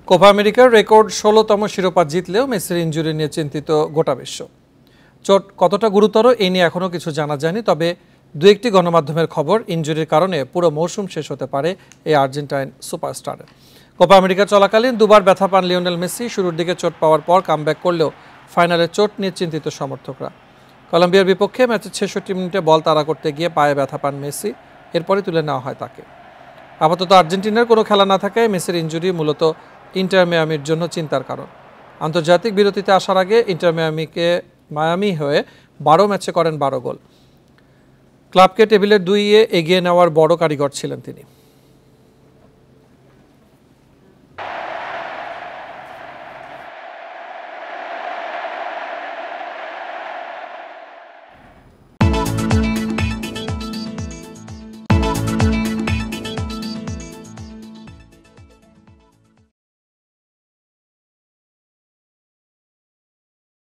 Copa আমেরিকার record ১৬তম শিরোপা জিতলেও মেসির ইনজুরি নিয়ে চিন্তিত গোটা বিশ্ব। চোট কতটা গুরুতর এই নিয়ে এখনও কিছু জানা যায়নি, তবে দু একটি গণমাধ্যমের খবর ইনজুরির কারণে পুরো মৌসুম শেষ হতে পারে এই আর্জেন্টাইন সুপারস্টারের। কোপা আমেরিকা চলাকালীন দুবার ব্যথা পান লিওনেল মেসি। শুরুর দিকে চোট পাওয়ার পর কামব্যাক করলেও ফাইনালে চোট নিয়ে চিন্তিত সমর্থকরা। কলম্বিয়ার বিপক্ষে ম্যাচের ৬৬ মিনিটে বল তাড়া করতে গিয়ে পায়ে ব্যথা পান মেসি, এরপরই তুলে নেওয়া হয় তাকে। আপাতত আর্জেন্টিনার কোনো খেলা না থাকায় মেসির ইনজুরি মূলত ইন্টার মিয়ামির জন্য চিন্তার কারণ। আন্তর্জাতিক বিরতিতে আসার আগে ইন্টার মায়ামি হয়ে ১২ ম্যাচে করেন ১২ গোল। ক্লাবকে টেবিলের ২-এ এগিয়ে নেওয়ার বড় কারিগর ছিলেন তিনি।